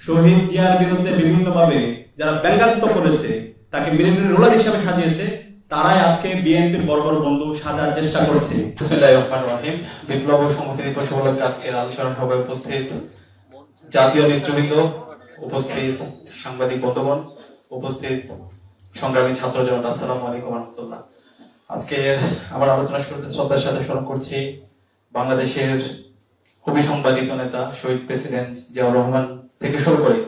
শহীদ জিয়ার বিরুদ্ধে বিভিন্নভাবে যারা ব্যঙ্গাত্মক করেছে, তাকে মিলিটারি রোলার হিসেবে সাজিয়েছে, তারাই আজকে বিএনপির বড় বড় বন্ধু সাজার চেষ্টা করছে। বিসমিল্লাহির রহমানির রহিম। বিপ্লব ও সংহতি দিবস উপলক্ষে আজকের আলোচনা সভায় উপস্থিত জাতীয় নেতৃবৃন্দ, উপস্থিত সাংবাদিক বন্ধুগণ, উপস্থিত সংগ্রামী ছাত্র জনতা, আসসালামু আলাইকুম ওয়া রাহমাতুল্লাহ। আজকে আমার আলোচনা শ্রদ্ধার সাথে স্মরণ করছি বাংলাদেশের অভিসংবাদিত নেতা শহীদ প্রেসিডেন্ট জিয়াউর রহমান থেকে শুরু করে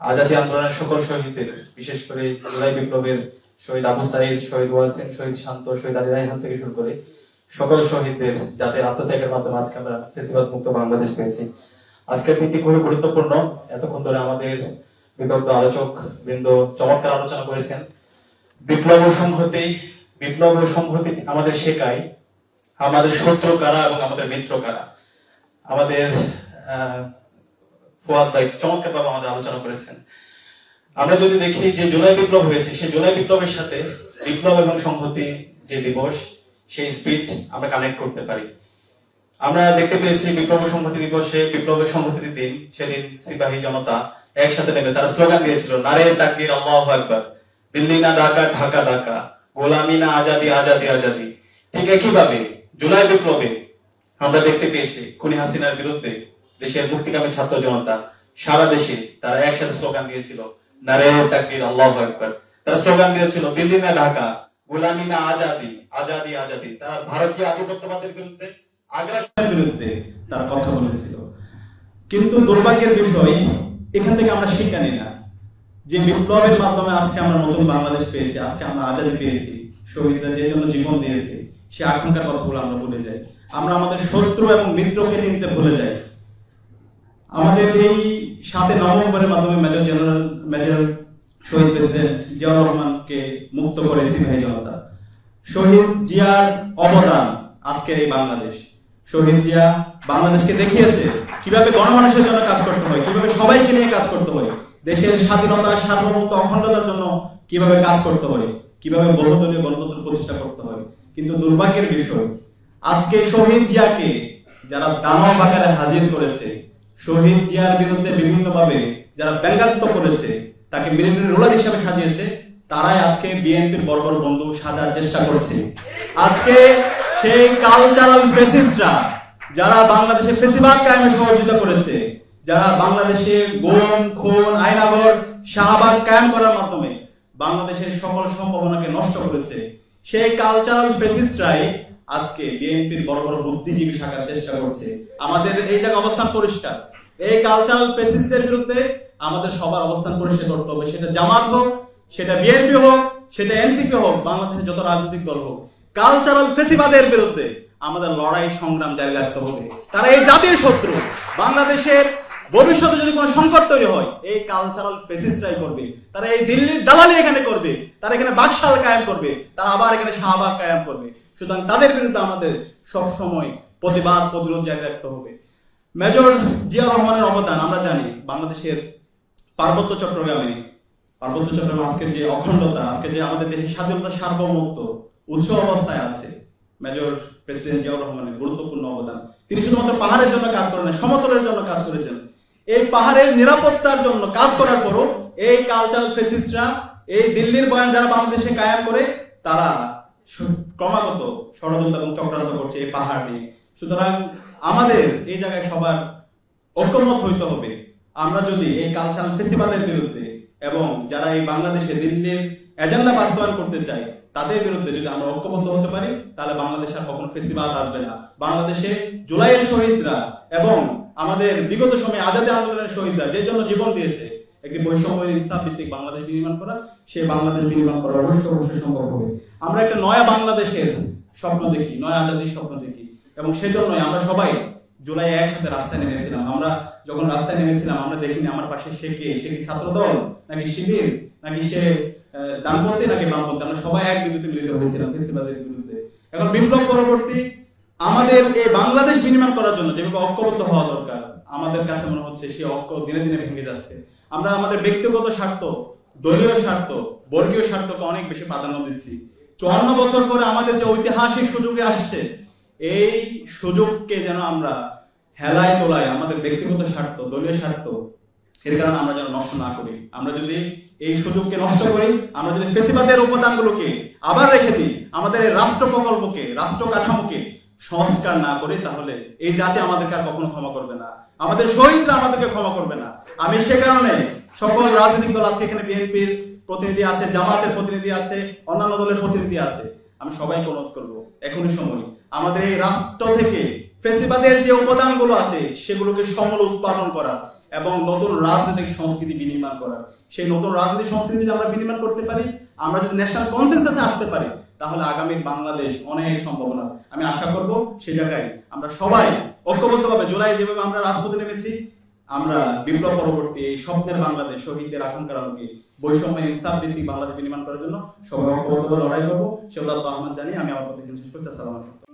আজাদী আন্দোলনের সকল শহীদদের, বিশেষ করে জুলাই বিপ্লবের শহীদ আবু সাইদ, শহীদ ওয়াসিম, শহীদ শান্ত, শহীদ আলী রায়হান থেকে শুরু করে সকল শহীদদের, যাদের আত্মত্যাগের মাধ্যমে আজকে আমরা ফ্যাসিবাদ মুক্ত বাংলাদেশ পেয়েছি। আজকের দিনটি খুবই গুরুত্বপূর্ণ। এতক্ষণ ধরে আমাদের বিদগ্ধ আলোচক বৃন্দ চমৎকার আলোচনা করেছেন। বিপ্লব ও সংহতি আমাদের শেখায় আমাদের শত্রু কারা এবং আমাদের মিত্র কারা। আমাদের ফুয়াদ ভাই চমৎকার ভাবে আমাদের আলোচনা করেছেন। আমরা যদি দেখি যে জুলাই বিপ্লব হয়েছে, সেই জুলাই বিপ্লবের সাথে বিপ্লব এবং সংহতি যে দিবস, সেই স্পিরিট আমরা কানেক্ট করতে পারি। আমরা দেখতে পেয়েছি বিপ্লব ও সংহতি দিবসে, বিপ্লবের সংহতির দিন, সেদিন সিপাহী জনতা একসাথে নেমে তারা স্লোগান দিয়েছিল, নারে তাকবীর, আল্লাহু আকবার, দিল্লি না ঢাকা, ঢাকা ঢাকা, গোলামি না আজাদি, আজাদি আজাদি। ঠিক একইভাবে জুলাই বিপ্লবে আমরা দেখতে পেয়েছি খুনি হাসিনার বিরুদ্ধে দেশের মুক্তিকামী ছাত্র জনতা সারা দেশে তারা একসাথে স্লোগান দিয়েছিল, নারে তাকবীর, আল্লাহু আকবার। তারা স্লোগান দিয়েছিল, দিল্লি না ঢাকা, গোলামি না আজাদি, আজাদি আজাদি। তারা ভারতীয় আধিপত্যবাদের বিরুদ্ধে, আগ্রাসনের বিরুদ্ধে তারা কথা বলেছিল। কিন্তু দুর্ভাগ্যের বিষয়, এখান থেকে আমরা শিক্ষা নিই না যে বিপ্লবের মাধ্যমে আজকে আমরা নতুন বাংলাদেশ পেয়েছি, আজকে আমরা আজাদি পেয়েছি, শহীদরা যে জন্য জীবন দিয়েছে, সে আকাঙ্ক্ষার কথাগুলো আমরা ভুলে যাই। আমরা আমাদের শত্রু এবং মিত্রকে চিনতে ভুলে যাই। আমাদের এই 7 নভেম্বরের মাধ্যমে মেজর শহীদ প্রেসিডেন্ট জিয়াউর রহমানকে মুক্ত করে সিপাহী জনতা। শহীদ জিয়ার অবদান আজকের এই বাংলাদেশ। শহীদ জিয়া বাংলাদেশকে দেখিয়েছে কিভাবে গণমানুষের জন্য কাজ করতে হয়, কিভাবে সবাইকে নিয়ে কাজ করতে হয়, দেশের স্বাধীনতা, সার্বভৌমত্ব, অখণ্ডতার জন্য কিভাবে কাজ করতে হয়, কিভাবে বহুদলীয় গণতন্ত্র প্রতিষ্ঠা করতে হয়। কিন্তু দুর্ভাগ্যের বিষয়, আজকে শহীদ জিয়াকে যারা দানব আকারে হাজির করেছে, শহীদ জিয়ার বিরুদ্ধে বিভিন্নভাবে যারা ব্যঙ্গাত্মক করেছে, তাকে মিলিটারি রোলার হিসেবে সাজিয়েছে, তারাই আজকে বিএনপির বড় বড় বন্ধু সাজার চেষ্টা করছে। আজকে সেই কালচারাল ফ্যাসিস্টরা যারা বাংলাদেশে ফ্যাসিবাদ কায়েমে সহযোগিতা করেছে, যারা বাংলাদেশে গুম, খুন, আইনাগর, শাহবাগ কায়েম করার মাধ্যমে বাংলাদেশের সকল সম্ভাবনাকে নষ্ট করেছে, সেই কালচারাল ফ্যাসিস্টরাই আজকে বিএনপির বড় বড় বুদ্ধিজীবী শাখার চেষ্টা করছে। আমাদের এই জায়গা অবস্থান পরিষ্কার, এই কালচারাল ফ্যাসিস্টদের বিরুদ্ধে আমাদের সবার অবস্থান পরিষ্কার করতে হবে। সেটা জামাত হোক, সেটা বিএনপি হোক, সেটা এনসিপি হোক, বাংলাদেশের যত রাজনৈতিক দল হোক, কালচারাল ফ্যাসিবাদের বিরুদ্ধে আমাদের লড়াই সংগ্রাম জারি রাখতে হবে। তারা এই জাতীয় শত্রু। বাংলাদেশের ভবিষ্যতে যদি কোনো সংকট তৈরি হয়, এই কালচারাল ফ্যাসিস্টরাই করবে। তারা এই দিল্লির দালালি এখানে করবে, তারা এখানে বাকশাল কায়েম করবে, তারা আবার এখানে শাহবাগ কায়েম করবে। সুতরাং তাদের বিরুদ্ধে আমাদের সব সময় প্রতিবাদ, প্রতিরোধ জারি রাখতে হবে। মেজর জিয়া রহমানের অবদান আমরা জানি। বাংলাদেশের পার্বত্য চট্টগ্রামে আজকের যে অখণ্ডতা, আজকে যে আমাদের দেশের স্বাধীনতা, সার্বভৌমত্ব উচ্চ অবস্থায় আছে, মেজর প্রেসিডেন্ট জিয়াউর রহমানের গুরুত্বপূর্ণ অবদান। তিনি শুধুমাত্র পাহাড়ের জন্য কাজ করেন, সমতলের জন্য কাজ করেছেন। এই পাহাড়ের নিরাপত্তার জন্য কাজ করার পরও এই কালচারাল ফ্যাসিস্টরা, এই দিল্লির বয়ান যারা বাংলাদেশে কায়েম করে, তারা ক্রমাগত ষড়যন্ত্র এবং চক্রান্ত করছে এই পাহাড় নিয়ে। সুতরাং আমাদের এই জায়গায় সবার ঐক্যমত হইতে হবে। আমরা যদি এই কালচারাল ফেস্টিভ্যালের বিরুদ্ধে এবং যারা এই বাংলাদেশে দিল্লির এজেন্ডা বাস্তবায়ন করতে চায়, তাদের বিরুদ্ধে যদি আমরা ঐক্যবদ্ধ হতে পারি, তাহলে বাংলাদেশে আর কখনো ফেস্টিভ্যাল আসবে না। বাংলাদেশে জুলাইয়ের শহীদরা এবং আমাদের বিগত সময়ে আজাদী আন্দোলনের শহীদরা যে জন্য জীবন দিয়েছে, একটি বৈষম্য ইনসাফ ভিত্তিক বাংলাদেশ বিনির্মাণ করা, সেই বাংলাদেশ বিনির্মাণ করা অবশ্যই সম্ভব হবে। আমরা একটা নয়া বাংলাদেশের স্বপ্ন দেখি, নয়া আজাদির স্বপ্ন দেখি, এবং সেজন্যই আমরা সবাই জুলাই একসাথে রাস্তায় নেমেছিলাম। আমরা যখন রাস্তায় নেমেছিলাম, আমরা দেখিনি আমার পাশে সে কি ছাত্রদল, নাকি শিবির, নাকি সে ডানপন্থী, নাকি বামপন্থী। আমরা সবাই এক বিন্দুতে মিলিত হয়েছিলাম ফেস্টিভ্যালের বিরুদ্ধে। এখন বিপ্লব পরবর্তী আমাদের এই বাংলাদেশ বিনির্মাণ করার জন্য যেভাবে ঐক্যবদ্ধ হওয়া দরকার, আমাদের কাছে মনে হচ্ছে সেই ঐক্য দিনে দিনে ভেঙে যাচ্ছে। আমরা আমাদের ব্যক্তিগত স্বার্থ, দলীয় স্বার্থ, বর্গীয় স্বার্থকে অনেক বেশি প্রাধান্য দিচ্ছি। 54 বছর পরে আমাদের যে ঐতিহাসিক সুযোগে আসছে, এই সুযোগকে যেন আমরা হেলায় তোলায় আমাদের ব্যক্তিগত স্বার্থ, দলীয় স্বার্থ, এর কারণে আমরা যেন নষ্ট না করি। আমরা যদি এই সুযোগকে নষ্ট করি, আমরা যদি ফেসিবাদের উপাদানগুলোকে আবার রেখে দিই, আমাদের এই রাষ্ট্র প্রকল্পকে, রাষ্ট্র কাঠামোকে সংস্কার না করি, তাহলে এই জাতি আমাদেরকে আর কখনো ক্ষমা করবে না, আমাদের শহীদরা আমাদেরকে ক্ষমা করবে না। আমি সে কারণে সকল রাজনৈতিক দল আছে, এখানে বিএনপির প্রতিনিধি আছে, জামাতের প্রতিনিধি আছে, অন্যান্য দলের প্রতিনিধি আছে, আমি সবাইকে অনুরোধ করবো এখনই সময় আমাদের এই রাষ্ট্র থেকে ফেসিবাদের যে উপাদানগুলো আছে সেগুলোকে সমূলে উৎপাদন করা এবং নতুন রাজনৈতিক সংস্কৃতি বিনির্মাণ করা। সেই নতুন রাজনৈতিক সংস্কৃতি যদি আমরা বিনির্মাণ করতে পারি, আমরা যদি ন্যাশনাল কনসেনসাসে আসতে পারি, তাহলে আগামীর বাংলাদেশ অনেক সম্ভাবনা। আমি আশা করব সেই জায়গায় আমরা সবাই ঐক্যবদ্ধভাবে জুলাই যেভাবে আমরা রাজপথে নেমেছি, আমরা বিপ্লব পরবর্তী এই স্বপ্নের বাংলাদেশ, শহীদদের আকাঙ্ক্ষার আলোকে বৈষম্য ইনসাফ ভিত্তিক বাংলাদেশ বিনির্মাণ করার জন্য সবাই ঐক্যবদ্ধভাবে লড়াই করবো। সেগুলো আহ্বান জানিয়ে আমি আমার কথা শেষ করছি। আসসালামু আলাইকুম।